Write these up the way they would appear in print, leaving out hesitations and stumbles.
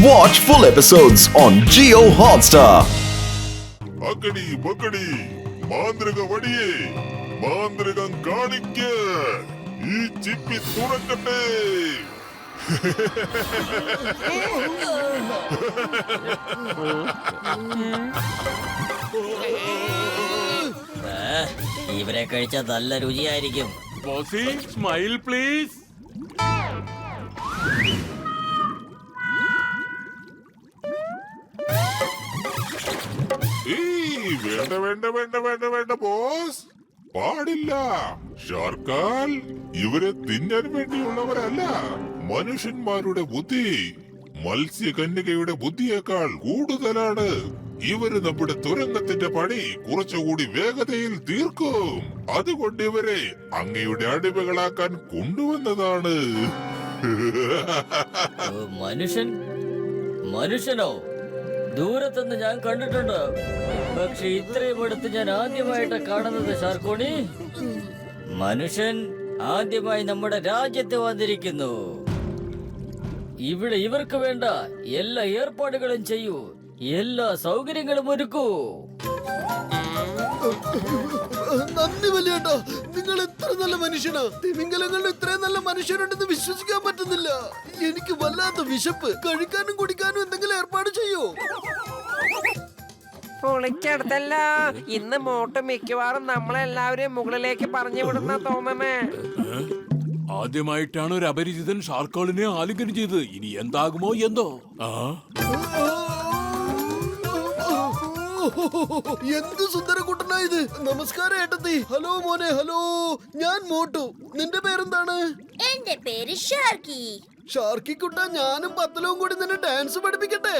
Watch full episodes on Jio Hotstar. അക്കടി ബക്കടി മാന്ത്രിക വടിയേ മാന്ത്രികം കാണിക്ക ഈ ചിപ്പി തുറക്കട്ടെ. ഇവരെ കഴിച്ചാൽ നല്ല രുചിയായിരിക്കും. Bossy smile please. വേണ്ട വേണ്ട വേണ്ട വേണ്ട വേണ്ട ബോസ്, പാടില്ല. ഷാർക്കാൽ ഇവരെ തിന്നാൻ വേണ്ടിയുള്ളവരല്ല. മനുഷ്യന്മാരുടെ ബുദ്ധി മത്സ്യകന്യകയുടെ ബുദ്ധിയേക്കാൾ കൂടുതലാണ്. ഇവര് നമ്മുടെ തുരങ്കത്തിന്റെ പണി കുറച്ചുകൂടി വേഗതയിൽ തീർക്കും. അതുകൊണ്ട് ഇവരെ അങ്ങയുടെ അടിമകളാക്കാൻ കൊണ്ടുവന്നതാണ്. മനുഷ്യനോ? ദൂരത്തുനിന്ന് ഞാൻ കണ്ടിട്ടുണ്ട്, പക്ഷെ ഇത്രയും അടുത്ത് ഞാൻ ആദ്യമായിട്ട് കാണുന്നത് ഷാർക്കോണി. മനുഷ്യൻ ആദ്യമായി നമ്മുടെ രാജ്യത്ത് വന്നിരിക്കുന്നു. ഇവിടെ ഇവർക്ക് വേണ്ട എല്ലാ ഏർപ്പാടുകളും ചെയ്യൂ, എല്ലാ സൗകര്യങ്ങളും ഒരുക്കൂ. നന്ദി വലിയേട്ടാ, നിങ്ങൾ എത്ര നല്ല മനുഷ്യനാ. തിമിംഗലങ്ങളിൽ ഇത്രയും നല്ല മനുഷ്യരുണ്ടെന്ന് വിശ്വസിക്കാൻ പറ്റുന്നില്ല. എനിക്ക് വല്ലാത്ത വിശപ്പ്. കഴിക്കാനും കുടിക്കാനും എന്തെങ്കിലും ഏർപ്പാട് ചെയ്യൂ. പൊളിക്കടുത്തല്ല, ഇന്ന് മോട്ട് മിക്കവാറും നമ്മളെല്ലാവരെയും മുകളിലേക്ക് പറഞ്ഞു വിടുന്ന തോന്നണേ. ആദ്യമായിട്ടാണ് ഒരു അപരിചിതൻ ഷാർക്കോളിനെ ആലിംഗനം ചെയ്തത്. ഇനി എന്താകുമോ എന്തോ. എന്ത് സുന്ദരക്കുട്ടനാ ഇത്. നമസ്കാരം ഏട്ടത്തി. ഹലോ മോനെ. ഹലോ, ഞാൻ മോട്ടു. നിന്റെ പേരെന്താണ്? എന്റെ പേര് ഷാർക്കി. ഷാർക്കി കുട്ട, ഞാനും പത്തലവും കൂടി നിന്നെ ഡാൻസ് പഠിപ്പിക്കട്ടെ?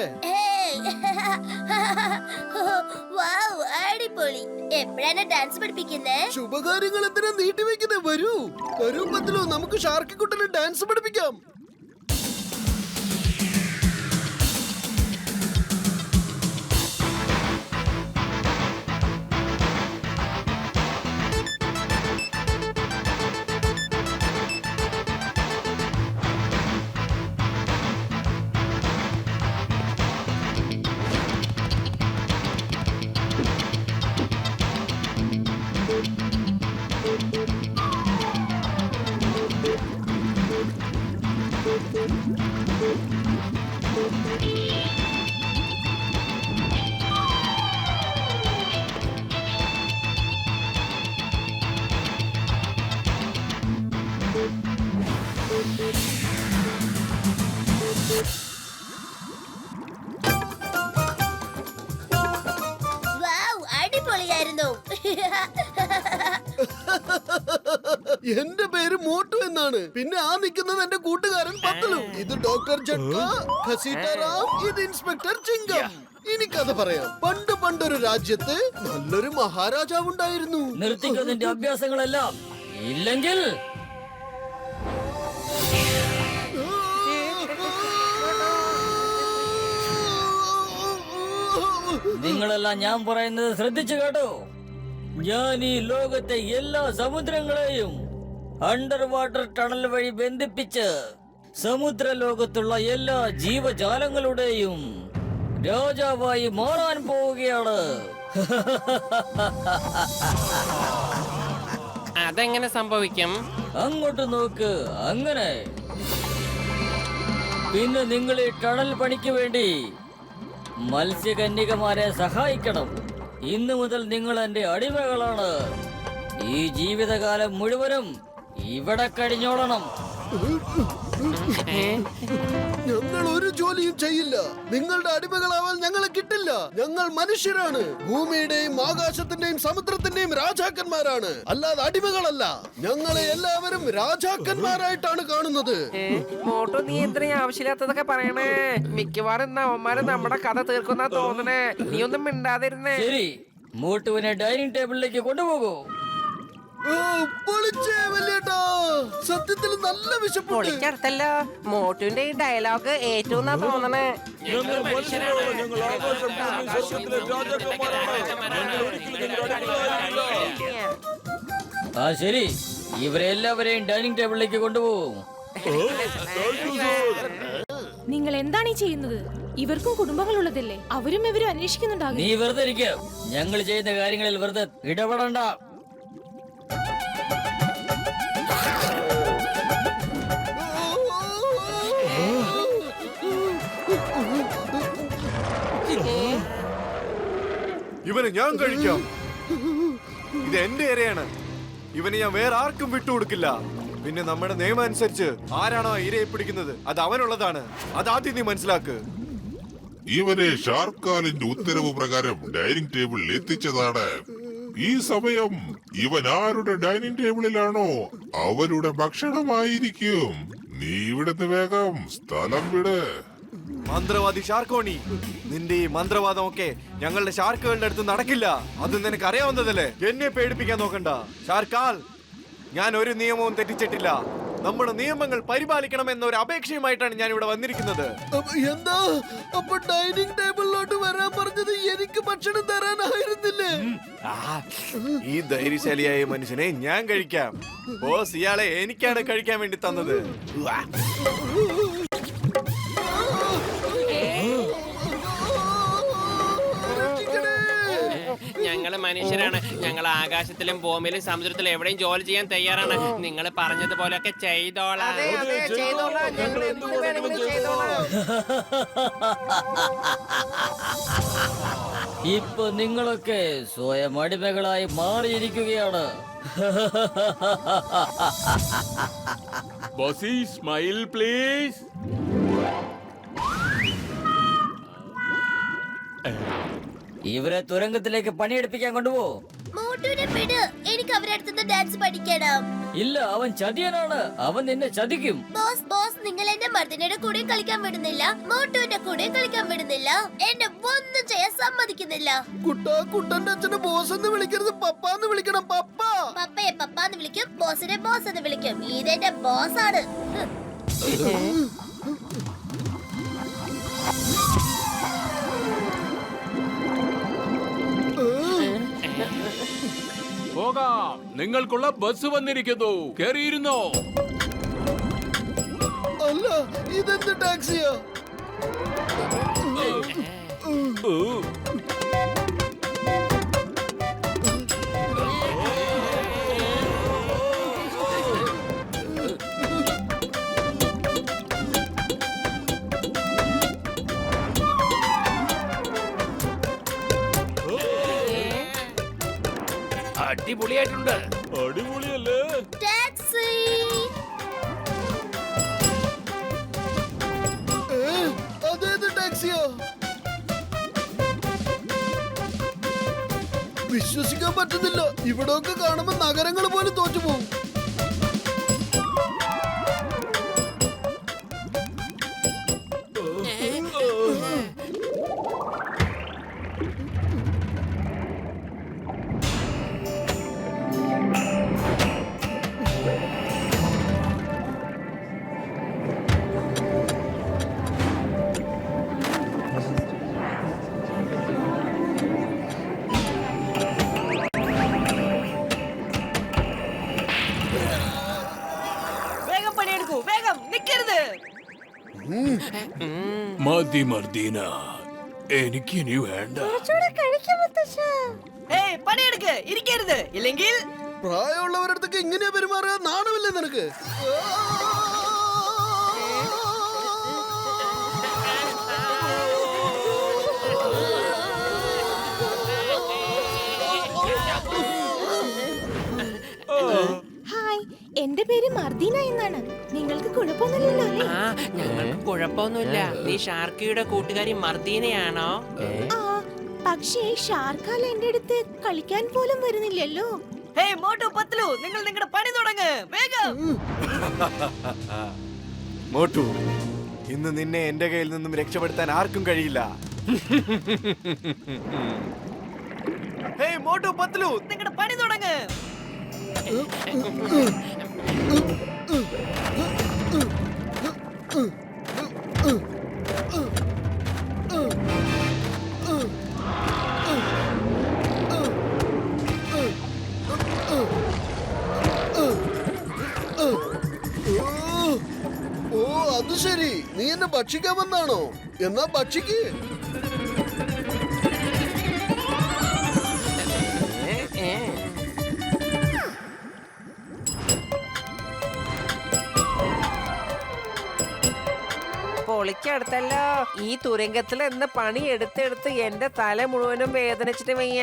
അടിപൊളി. എപ്പോഴാണ് ഡാൻസ് പഠിപ്പിക്കുന്നേ? ശുഭകാര്യങ്ങൾ എന്തിനാ നീട്ടി വെക്കുന്നേ? വരൂ വരൂ പത്തലു, നമുക്ക് ഷാർക്കി കുട്ടനെ ഡാൻസ് പഠിപ്പിക്കാം. അടിപൊളിയായിരുന്നു. എന്റെ പേര് മോട്ടു എന്നാണ്. പിന്നെ ആ നിൽക്കുന്നത് എന്റെ കൂട്ടുകാരൻ പത്തലു. ഇത് ഡോക്ടർ ജഡ്ക, ഖസീറ്ററാം, ഇത് ഇൻസ്പെക്ടർ ചിങ്കം. ഇനി കഥ പറയാം. പണ്ടൊരു രാജ്യത്ത് നല്ലൊരു മഹാരാജാവ് ഉണ്ടായിരുന്നു. നിർത്തിക്കോ നിന്റെ അഭ്യാസങ്ങളെല്ലാം, ഇല്ലെങ്കിൽ നിങ്ങളെല്ലാം ഞാൻ പറയുന്നത് ശ്രദ്ധിച്ചു കേട്ടോ. ഞാൻ ഈ ലോകത്തെ എല്ലാ സമുദ്രങ്ങളെയും അണ്ടർ വാട്ടർ ടണൽ വഴി ബന്ധിപ്പിച്ച് സമുദ്ര ലോകത്തുള്ള എല്ലാ ജീവജാലങ്ങളുടെയും രാജാവായി മാറാൻ പോവുകയാണ്. അതെങ്ങനെ സംഭവിക്കും? അങ്ങോട്ട് നോക്ക്. അങ്ങനെ പിന്നെ നിങ്ങൾ ഈ ടണൽ പണിക്ക് വേണ്ടി മത്സ്യകന്യകമാരെ സഹായിക്കണം. ഇന്നു മുതൽ നിങ്ങൾ എന്റെ അടിമകളാണ്. ഈ ജീവിതകാലം മുഴുവനും ഇവിടെ കഴിഞ്ഞോളണം. ഞങ്ങൾ ഒരു ജോലിയും ചെയ്യില്ല. നിങ്ങളുടെ അടിമകളാവാൻ ഞങ്ങളെ കിട്ടില്ല. ഞങ്ങൾ മനുഷ്യരാണ്. ഭൂമിയുടെയും ആകാശത്തിന്റെയും സമുദ്രത്തിന്റെയും രാജാക്കന്മാരാണ്, അല്ലാതെ അടിമകളല്ല. ഞങ്ങളെ എല്ലാവരും രാജാക്കന്മാരായിട്ടാണ് കാണുന്നത്. മോട്ടു, നീ എന്തിനാ ആവശ്യമില്ലാത്തതൊക്കെ പറയണേ? മിക്കവാറും അവന്മാര് നമ്മുടെ കഥ തീർക്കുന്ന തോന്നണേ. നീ ഒന്നും മിണ്ടാതിരുന്നേ. ശരി, മോട്ടുവിനെ ഡൈനിങ് ടേബിളിലേക്ക് കൊണ്ടുപോകൂ. സത്യത്തിൽ നല്ല വിശപ്പ്. പൊളിക്കടുത്തല്ല, മോട്ടുവിന്റെ ഈ ഡയലോഗ് ഏറ്റവും തോന്നണേ. ആ ശരി, ഇവരെല്ലാവരെയും ഡൈനിങ് ടേബിളിലേക്ക് കൊണ്ടുപോകും. നിങ്ങൾ എന്താണ് ഈ ചെയ്യുന്നത്? ഇവർക്കും കുടുംബങ്ങളുള്ളതല്ലേ? അവരും ഇവരും അന്വേഷിക്കുന്നുണ്ടാകും. നീ വെറുതെ ഇരിക്കുക. ഞങ്ങൾ ചെയ്യുന്ന കാര്യങ്ങളിൽ വെറുതെ ഇടപെടണ്ട. ഇവന് ഞാൻ കഴിക്കാം. ഇത് എന്റെ ഇരയാണ്. ഇവന് ഞാൻ വേറെ ആർക്കും വിട്ടുകൊടുക്കില്ല. പിന്നെ നമ്മുടെ നിയമം അനുസരിച്ച് ആരാണോ ഇരയെ പിടിക്കുന്നത് അത് അവനുള്ളതാണ്. അതാദ്യം നീ മനസ്സിലാക്ക്. ഇവരെ ഷാർക്കാലിന്റെ ഉത്തരവ് പ്രകാരം ഡൈനിങ് ടേബിളിൽ എത്തിച്ചതാണ്. ഈ സമയം ഇവൻ ആരുടെ ഡൈനിങ് ടേബിളിലാണോ അവരുടെ ഭക്ഷണമായിരിക്കും. നീ ഇവിടുന്ന് വേഗം സ്ഥലം വിട്. മന്ത്രവാദി ഷാർക്കോണി, നിന്റെ ഈ മന്ത്രവാദമൊക്കെ ഞങ്ങളുടെ ഷാർക്കുകളുടെ അടുത്ത് നടക്കില്ല. അത് നിനക്ക് അറിയാവുന്നതല്ലേ. എന്നെ പേടിപ്പിക്കാൻ നോക്കണ്ട. ഷാർക്കാൽ, ഞാൻ ഒരു നിയമവും തെറ്റിച്ചിട്ടില്ല. നമ്മുടെ നിയമങ്ങൾ പരിപാലിക്കണം എന്ന ഒരു അപേക്ഷയുമായിട്ടാണ് ഞാൻ ഇവിടെ വന്നിരിക്കുന്നത്. എന്താ അപ്പൊ ഡൈനിങ് ടേബിളിലോട്ട് വരാൻ പറഞ്ഞത്? എനിക്ക് ഭക്ഷണം തരാനായിരുന്നില്ലേ? ഈ ധൈര്യശാലിയായ മനുഷ്യനെ ഞാൻ കഴിക്കാം. ബോസ് ഇയാളെ എനിക്കാണ് കഴിക്കാൻ വേണ്ടി തന്നത്. ഞങ്ങള് മനുഷ്യരാണ്. ഞങ്ങൾ ആകാശത്തിലും ഭൂമിയിലും സമുദ്രത്തിലും എവിടെയും ജോലി ചെയ്യാൻ തയ്യാറാണ്. നിങ്ങൾ പറഞ്ഞതുപോലൊക്കെ ചെയ്തോളാം. ഇപ്പൊ നിങ്ങളൊക്കെ സ്വയം അടിമകളായി മാറിയിരിക്കുകയാണ്. Bossy smile please. ഇവരെ തുരങ്കത്തിലേക്ക് പണിയെടുപ്പിക്കാൻ കൊണ്ടുപോ. മോട്ടുവിനെ വിട്. എനിക്ക് അവരുടെ അടുത്തുനിന്ന് ഡാൻസ് പഠിക്കണം. ഇല്ല, അവൻ ചതിയനാണ്. അവൻ നിന്നെ ചതിക്കും. ബോസ് നിങ്ങൾ എന്നെ മർദിനയുടെ കൂടെ കളിക്കാൻ വിടുന്നില്ല, മോട്ടുവിന്റെ കൂടെ കളിക്കാൻ വിടുന്നില്ല, എന്നെ ഒന്നും ചെയ്യാൻ സമ്മതിക്കുന്നില്ല. കുട്ടന്റെ അച്ഛനെ ബോസ് എന്ന് വിളിക്കരുത്, പപ്പാന്ന് വിളിക്കണം. പപ്പ. പപ്പയെ പപ്പാന്ന് വിളിക്കും, ബോസിനെ ബോസ് എന്ന് വിളിക്കും. ഇതെന്റെ ബോസാണ്. പോകാം. നിങ്ങൾക്കുള്ള ബസ് വന്നിരിക്കുന്നു. കേറിയിരുന്നോ? അല്ല, ഇതെന്ത് ടാക്സിയാ? അടിപൊളിയായിട്ടുണ്ട്. അടിപൊളിയല്ലേ? ടാക്സി. അതേത് ടാക്സിയാ? വിശ്വസിക്കാൻ പറ്റുന്നില്ല. ഇവിടൊക്കെ കാണുമ്പോ നഗരങ്ങൾ പോലും തോറ്റുപോകും. വേഗം പണിയെടുക്കൂ, വേഗം നിൽക്കരുത്. മതി മർദീന, എനിക്കിനി വേണ്ട. പണിയെടുക്ക്, ഇരിക്കരുത്. ഇല്ലെങ്കിൽ പ്രായമുള്ളവരടുത്തൊക്കെ ഇങ്ങനെയാ പെരുമാറുക? നാണമില്ലേ നിനക്ക്? ഹായ്, എന്റെ പേര് മർദീന എന്നാണ്. നിങ്ങൾക്ക് കുഴപ്പമൊന്നുമില്ലല്ലോ അല്ലേ? ഞങ്ങൾക്ക് കുഴപ്പമൊന്നുമില്ല. നീ ഷാർക്കിയുടെ കൂട്ടുകാരി മർദീനയാണോ? ആ, പക്ഷേ ഷാർക്കാൽ എന്റെ അടുത്ത് കളിക്കാൻ പോലും വരുന്നില്ലല്ലോ. മോട്ടു പത്ലു, നിങ്ങൾ നിങ്ങളുടെ പണി തുടങ്ങ്, വേഗം. മോട്ടു, ഇന്ന് നിന്നെ എന്റെ കയ്യിൽ നിന്നും രക്ഷപ്പെടുത്താൻ ആർക്കും കഴിയില്ല. ഹേയ് മോട്ടു പത്ലു, നിങ്ങളുടെ പണി തുടങ്ങ്. ഓ, അത് ശരി. നീ എന്നെ ഭക്ഷിക്കാമെന്നാണോ? എന്നാ ഭക്ഷിക്ക്. പൊളിക്കടുത്തല്ലോ. ഈ തുരങ്കത്തിൽ എന്ന് പണി എടുത്തെടുത്ത് എന്റെ തല മുഴുവനും വേദനിച്ചിട്ട് വയ്യ.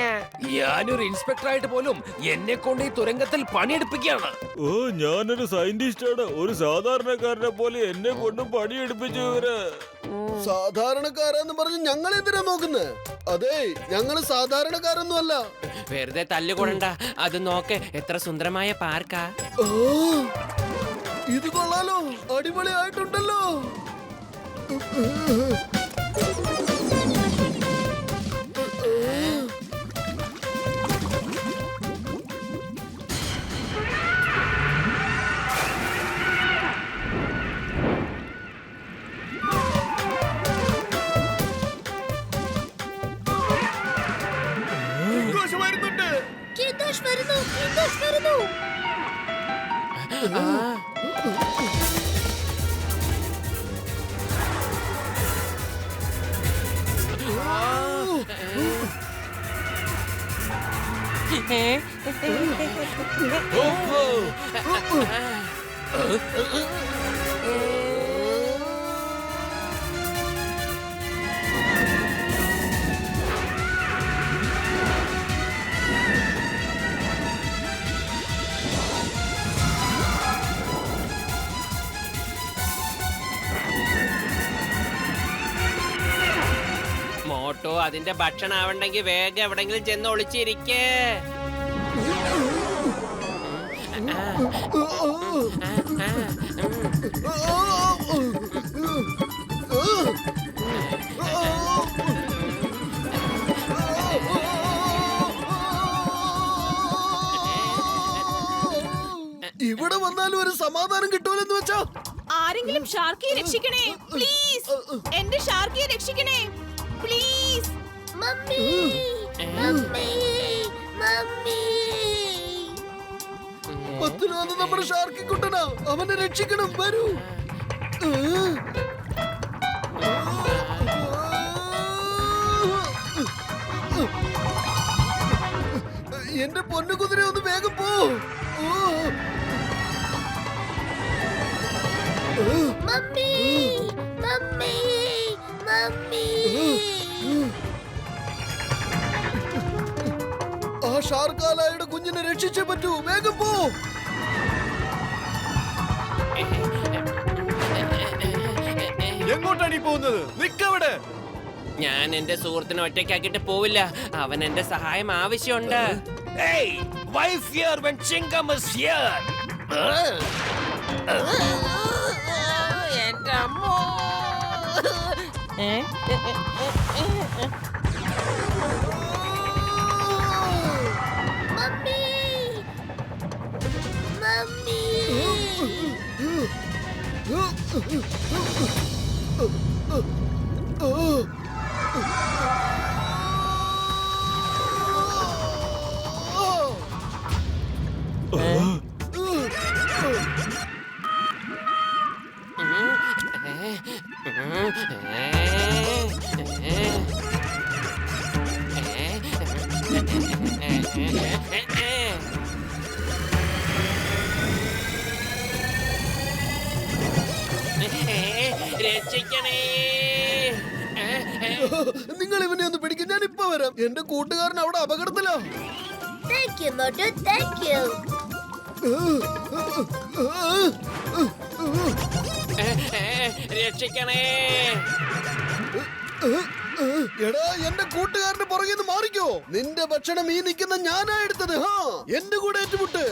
ഞാനൊരു ഇൻസ്പെക്ടറായിട്ട് പോലും എന്നെ കൊണ്ട് ഈ തുരങ്കത്തിൽ പണിയെടുപ്പിക്കുകയാണ്. ഓ, ഞാനൊരു സയന്റിസ്റ്റ് ആണ്. ഒരു സാധാരണക്കാരനെ പോലെ എന്നെ കൊണ്ട് പണിയെടുപ്പിച്ചു ഇവര്. സാധാരണക്കാരെന്ന് പറഞ്ഞ് ഞങ്ങൾ എന്തിനാ നോക്കുന്നത്? അതെ, ഞങ്ങള് സാധാരണക്കാരൊന്നും അല്ല. വെറുതെ തല്ലുകൊണ്ട. അത് നോക്ക്, എത്ര സുന്ദരമായ പാർക്കാ. ഇത് കൊള്ളാലോ, അടിപൊളിയായിട്ടുണ്ടല്ലോ. കിന്തോഷ് വരുന്നു, കിന്തോഷ് വരുന്നു. മോട്ടോ, അതിന്റെ ഭക്ഷണം ആവണ്ടെങ്കിൽ വേഗം എവിടെങ്കിലും ചെന്ന് ഒളിച്ചിരിക്കേ. ഇവിടെ വന്നാലും ഒരു സമാധാനം കിട്ടൂലെന്ന് വെച്ചാ. ആരെങ്കിലും ഷാർക്കിയെ രക്ഷിക്കണേ പ്ലീസ്. എന്റെ ഷാർക്കിയെ രക്ഷിക്കണേ പ്ലീസ്. Mummy, mummy, mummy. പത്തിനാന്ന് നമ്മുടെ ഷാർക്കി കുട്ടനാ, അവനെ രക്ഷിക്കണം. വരൂ. എന്റെ പൊന്നു കുതിര, ഒന്ന് വേഗം പോ. Mummy, mummy, mummy. ആ ഷാർക്കാലായുടെ കുഞ്ഞിനെ രക്ഷിച്ചേ പറ്റൂ. വേഗം പോ. എങ്ങോട്ടാണ് ഈ പോകുന്നത്? നിക്കവിടെ. ഞാൻ എന്റെ സുഹൃത്തിനെ ഒറ്റയ്ക്കാക്കിട്ട് പോവില്ല. അവൻ എന്റെ സഹായം ആവശ്യമുണ്ട്. Hey, why fear when Chingam is here? എന്റെ അമ്മോ. Mummy, mummy. രക്ഷിക്കണേ. നിങ്ങൾ ഇവനെ ഒന്ന് പിടിക്കും, ഞാൻ ഇപ്പൊ വരാം. എന്റെ കൂട്ടുകാരൻ അവിടെ അപകടത്തിലാ. Thank you Motu, thank you. രക്ഷിക്കണേ. എടാ, എന്റെ കൂട്ടുകാരന്റെ പുറകെ നിന്ന് മാറിക്കോ. നിന്റെ ഭക്ഷണം ഈ നിൽക്കുന്ന ഞാനാ എടുത്തത്. എന്റെ കൂടെ ഏറ്റുമുട്ട്.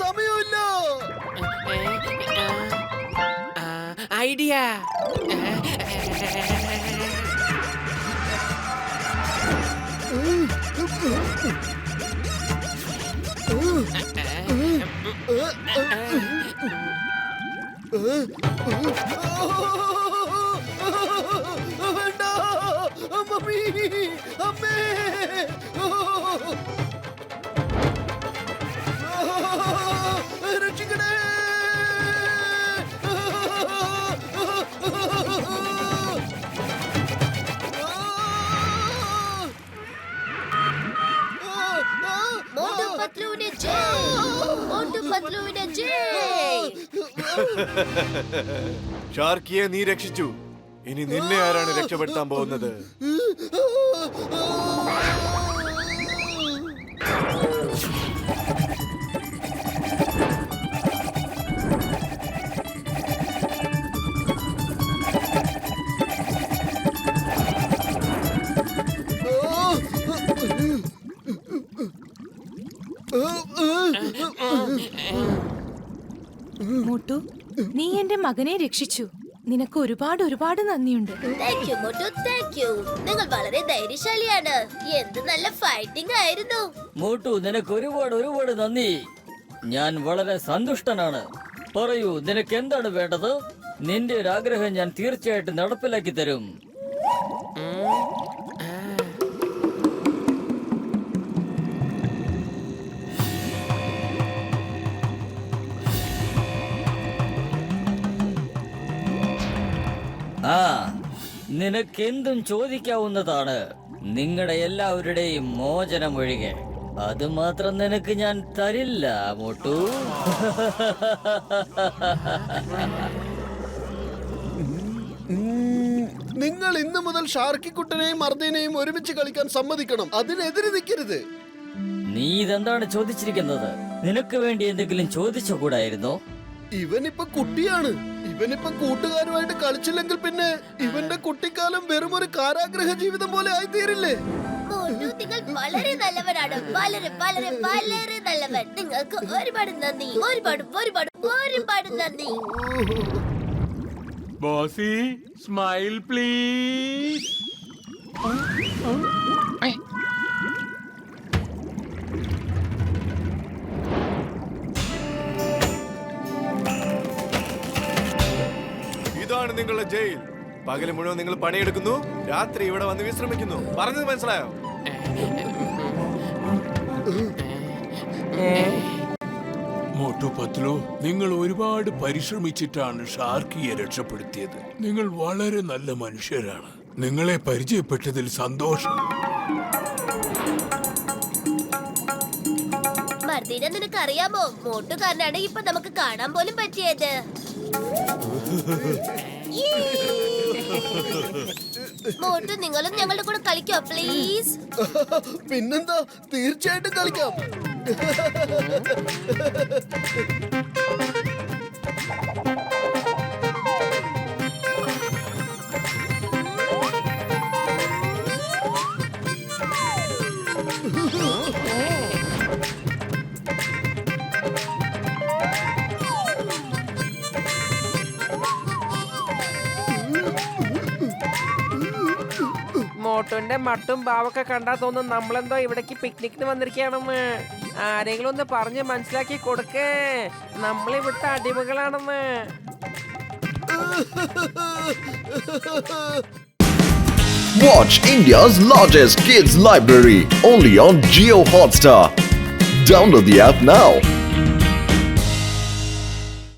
സമയമില്ല. ഐഡിയ. വേണ്ട, മമ്മി, അമ്മേ. രക്ഷിക്കണേ. മോട്ടു പത്ലുവിന്റെ ജയ്. മോട്ടു പത്ലുവിന്റെ ജയ്. ഷാർക്കിയെ നീ രക്ഷിച്ചു. ഇനി നിന്നെ ആരാണ് രക്ഷപ്പെടുത്താൻ പോകുന്നത്? മോട്ടു, നീ എന്റെ മകനെ രക്ഷിച്ചു. നിനക്ക് ഒരുപാട് നന്ദിയുണ്ട്. Thank you Motu, thank U. നിങ്ങൾ വളരെ ധൈര്യശാലിയാണ്. എന്ത് നല്ല ഫൈറ്റിംഗ് ആയിരുന്നു. മോട്ടു, നിനക്ക് ഒരുപാട് നന്ദി. ഞാൻ വളരെ സന്തുഷ്ടനാണ്. പറയൂ, നിനക്ക് എന്താണ് വേണ്ടത്? നിന്റെ ഒരു ആഗ്രഹം ഞാൻ തീർച്ചയായിട്ടും നടപ്പിലാക്കി തരും. ആ, നിനക്കെന്തും ചോദിക്കാവുന്നതാണ്. നിങ്ങളുടെ എല്ലാവരുടെയും മോചനം ഒഴികെ. അത് മാത്രം നിനക്ക് ഞാൻ തരില്ല മോട്ടു. നിങ്ങൾ ഇന്നു മുതൽ ഷാർക്കിക്കുട്ടനെയും മർദ്ദനെയും ഒരുമിച്ച് കളിക്കാൻ സമ്മതിക്കണം. അതിനെതിരെ നിൽക്കരുത്. നീ ഇതെന്താണ് ചോദിച്ചിരിക്കുന്നത്? നിനക്ക് വേണ്ടി എന്തെങ്കിലും ചോദിച്ചുകൂടായിരുന്നോ? ഇവനിപ്പോ കുട്ടിയാണ്. ഇവനിപ്പോ കൂട്ടുകാരുമായിട്ട് കളിച്ചില്ലെങ്കിൽ പിന്നെ ഇവന്റെ കുട്ടിക്കാലം വെറും ഒരു കാരാഗ്രഹ ജീവിതം പോലെ ആയിത്തീരില്ലേ? മോട്ടു, നിങ്ങൾ വളരെ നല്ലവരാണ്. വളരെ നല്ലവൻ. നിങ്ങൾക്ക് ഒരുപാട് നന്ദി. ഒരുപാട് നന്ദി. Bossy, smile please. ഇതാണ് നിങ്ങളുടെ ജയിൽ. പകല് മുഴുവൻ നിങ്ങൾ പണിയെടുക്കുന്നു, രാത്രി ഇവിടെ വന്ന് വിശ്രമിക്കുന്നു. പറഞ്ഞത് മനസ്സിലായോ? മോട്ടു പത്ലു, നിങ്ങൾ ഒരുപാട് പരിശ്രമിച്ചിട്ടാണ് ഷാർക്കിയെ രക്ഷപ്പെടുത്തിയത്. നിങ്ങൾ വളരെ നല്ല മനുഷ്യരാണ്. നിങ്ങളെ പരിചയപ്പെട്ടതിൽ സന്തോഷം. മർദ്ദീനെ നിനക്ക് അറിയാമോ? മോട്ടുകാരനാണ് ഇപ്പൊ നമുക്ക് കാണാൻ പോലും പറ്റിയത്. മോട്ടു, നിങ്ങളും ഞങ്ങളുടെ കൂടെ കളിക്കോ പ്ലീസ്? പിന്നെന്താ, തീർച്ചയായിട്ടും കളിക്കാം. മോട്ടുവിന്റെ മട്ടും ഭാവൊക്കെ കണ്ടാ തോന്നും നമ്മളെന്തോ ഇവിടേക്ക് പിക്നിക്കിന് വന്നിരിക്കുകയാണെന്ന്. ആരെങ്കിലും ഒന്ന് പറഞ്ഞ് മനസ്സിലാക്കി കൊടുക്കേ, നമ്മളിവിടുത്തെ അടിമകളാണെന്ന്. Watch India's largest kids library only on Jio Hotstar. Download the app now.